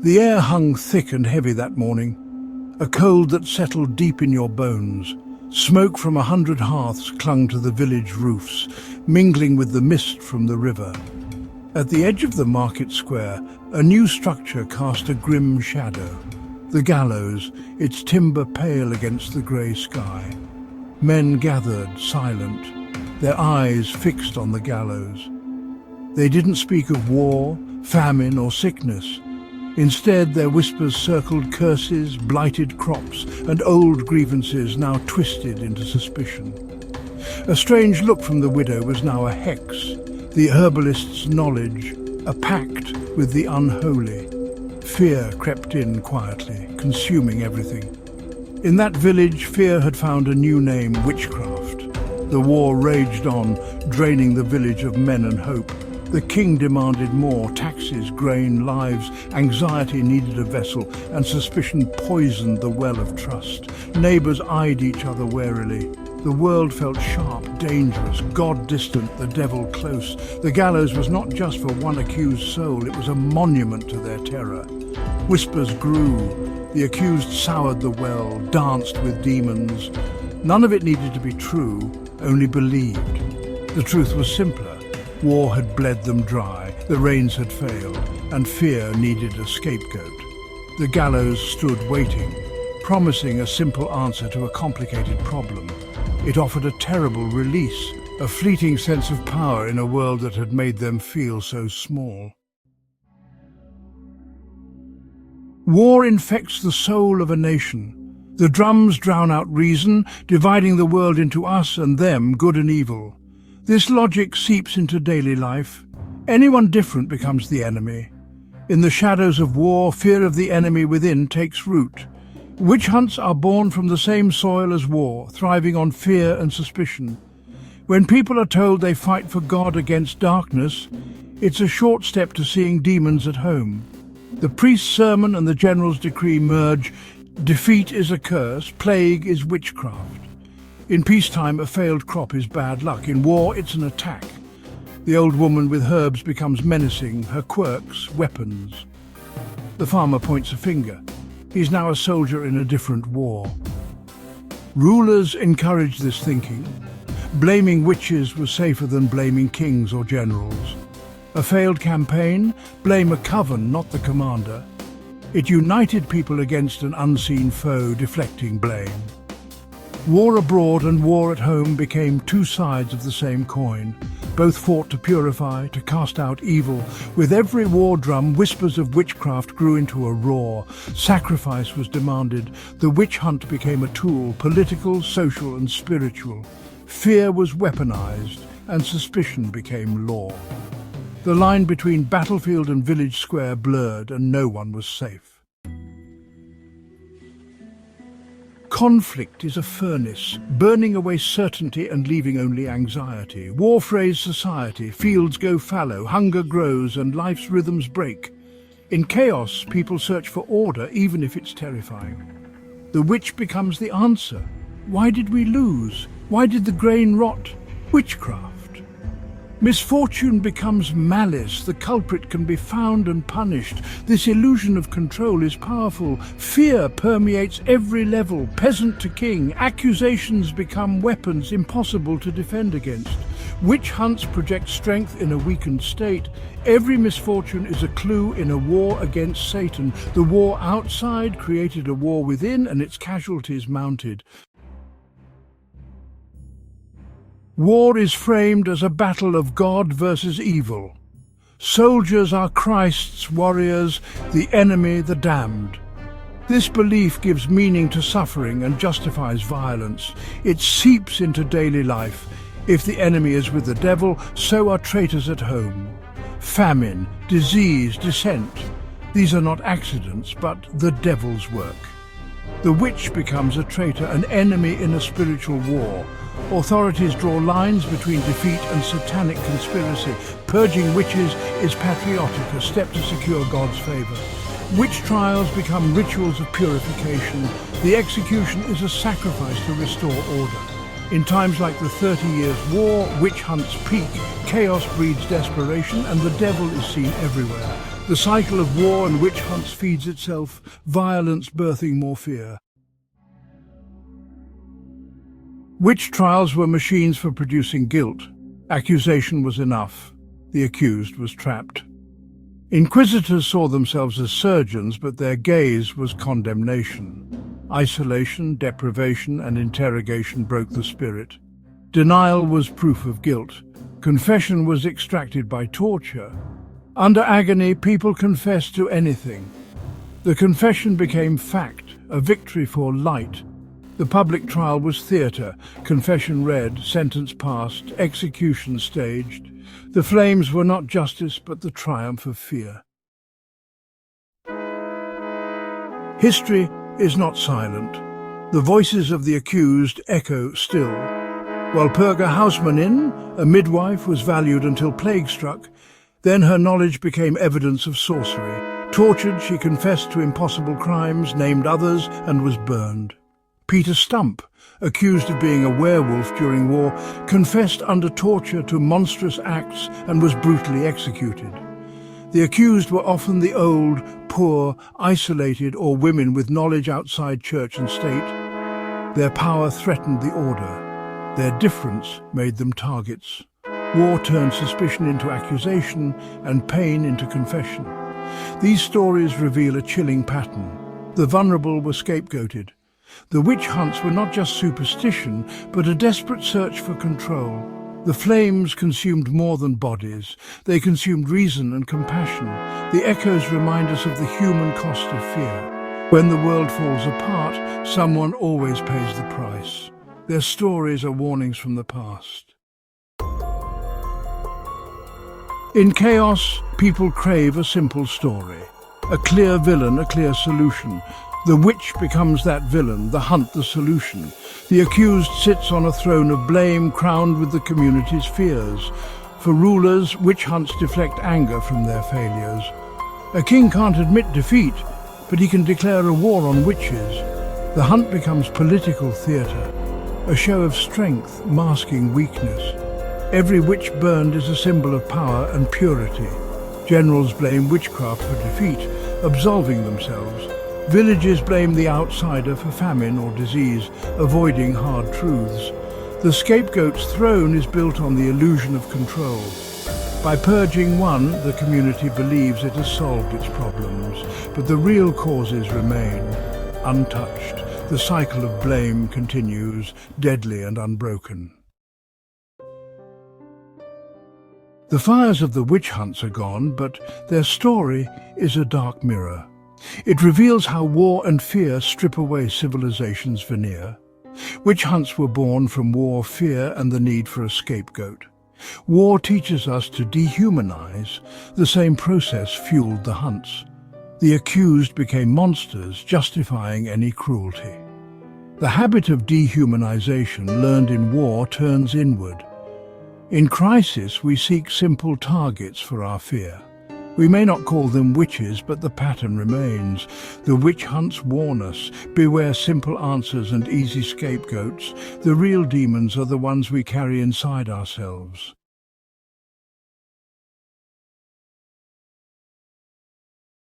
The air hung thick and heavy that morning, a cold that settled deep in your bones. Smoke from 100 hearths clung to the village roofs, mingling with the mist from the river. At the edge of the market square, a new structure cast a grim shadow. The gallows, its timber pale against the grey sky. Men gathered, silent, their eyes fixed on the gallows. They didn't speak of war, famine or sickness. Instead, their whispers circled curses, blighted crops, and old grievances now twisted into suspicion. A strange look from the widow was now a hex, the herbalist's knowledge, a pact with the unholy. Fear crept in quietly, consuming everything. In that village, fear had found a new name, witchcraft. The war raged on, draining the village of men and hope. The king demanded more, taxes, grain, lives. Anxiety needed a vessel, and suspicion poisoned the well of trust. Neighbours eyed each other warily. The world felt sharp, dangerous, God distant, the devil close. The gallows was not just for one accused soul, it was a monument to their terror. Whispers grew. The accused soured the well, danced with demons. None of it needed to be true, only believed. The truth was simpler. War had bled them dry, the rains had failed, and fear needed a scapegoat. The gallows stood waiting, promising a simple answer to a complicated problem. It offered a terrible release, a fleeting sense of power in a world that had made them feel so small. War infects the soul of a nation. The drums drown out reason, dividing the world into us and them, good and evil. This logic seeps into daily life. Anyone different becomes the enemy. In the shadows of war, fear of the enemy within takes root. Witch hunts are born from the same soil as war, thriving on fear and suspicion. When people are told they fight for God against darkness, it's a short step to seeing demons at home. The priest's sermon and the general's decree merge. Defeat is a curse, plague is witchcraft. In peacetime, a failed crop is bad luck. In war, it's an attack. The old woman with herbs becomes menacing, her quirks, weapons. The farmer points a finger. He's now a soldier in a different war. Rulers encourage this thinking. Blaming witches was safer than blaming kings or generals. A failed campaign? Blame a coven, not the commander. It united people against an unseen foe, deflecting blame. War abroad and war at home became two sides of the same coin. Both fought to purify, to cast out evil. With every war drum, whispers of witchcraft grew into a roar. Sacrifice was demanded. The witch hunt became a tool, political, social and spiritual. Fear was weaponized, and suspicion became law. The line between battlefield and village square blurred, and no one was safe. Conflict is a furnace, burning away certainty and leaving only anxiety. War frays society, fields go fallow, hunger grows and life's rhythms break. In chaos, people search for order, even if it's terrifying. The witch becomes the answer. Why did we lose? Why did the grain rot? Witchcraft. Misfortune becomes malice. The culprit can be found and punished. This illusion of control is powerful. Fear permeates every level, peasant to king. Accusations become weapons impossible to defend against. Witch hunts project strength in a weakened state. Every misfortune is a clue in a war against Satan. The war outside created a war within, and its casualties mounted. War is framed as a battle of God versus evil. Soldiers are Christ's warriors, the enemy the damned. This belief gives meaning to suffering and justifies violence. It seeps into daily life. If the enemy is with the devil, so are traitors at home. Famine, disease, dissent. These are not accidents, but the devil's work. The witch becomes a traitor, an enemy in a spiritual war. Authorities draw lines between defeat and satanic conspiracy. Purging witches is patriotic, a step to secure God's favor. Witch trials become rituals of purification. The execution is a sacrifice to restore order. In times like the 30 Years' War, witch hunts peak, chaos breeds desperation, and the devil is seen everywhere. The cycle of war and witch hunts feeds itself, violence birthing more fear. Witch trials were machines for producing guilt. Accusation was enough. The accused was trapped. Inquisitors saw themselves as surgeons, but their gaze was condemnation. Isolation, deprivation, and interrogation broke the spirit. Denial was proof of guilt. Confession was extracted by torture. Under agony, people confessed to anything. The confession became fact, a victory for light. The public trial was theatre, confession read, sentence passed, execution staged. The flames were not justice, but the triumph of fear. History is not silent. The voices of the accused echo still. While Purga Hausmanin, a midwife, was valued until plague struck, then her knowledge became evidence of sorcery. Tortured, she confessed to impossible crimes, named others, and was burned. Peter Stump, accused of being a werewolf during war, confessed under torture to monstrous acts and was brutally executed. The accused were often the old, poor, isolated, or women with knowledge outside church and state. Their power threatened the order. Their difference made them targets. War turned suspicion into accusation and pain into confession. These stories reveal a chilling pattern. The vulnerable were scapegoated. The witch hunts were not just superstition, but a desperate search for control. The flames consumed more than bodies. They consumed reason and compassion. The echoes remind us of the human cost of fear. When the world falls apart, someone always pays the price. Their stories are warnings from the past. In chaos, people crave a simple story. A clear villain, a clear solution. The witch becomes that villain, the hunt the solution. The accused sits on a throne of blame, crowned with the community's fears. For rulers, witch hunts deflect anger from their failures. A king can't admit defeat, but he can declare a war on witches. The hunt becomes political theatre, a show of strength masking weakness. Every witch burned is a symbol of power and purity. Generals blame witchcraft for defeat, absolving themselves. Villages blame the outsider for famine or disease, avoiding hard truths. The scapegoat's throne is built on the illusion of control. By purging one, the community believes it has solved its problems, but the real causes remain untouched. The cycle of blame continues, deadly and unbroken. The fires of the witch hunts are gone, but their story is a dark mirror. It reveals how war and fear strip away civilization's veneer. Witch hunts were born from war, fear, and the need for a scapegoat. War teaches us to dehumanize. The same process fueled the hunts. The accused became monsters, justifying any cruelty. The habit of dehumanization learned in war turns inward. In crisis, we seek simple targets for our fear. We may not call them witches, but the pattern remains. The witch hunts warn us. Beware simple answers and easy scapegoats. The real demons are the ones we carry inside ourselves.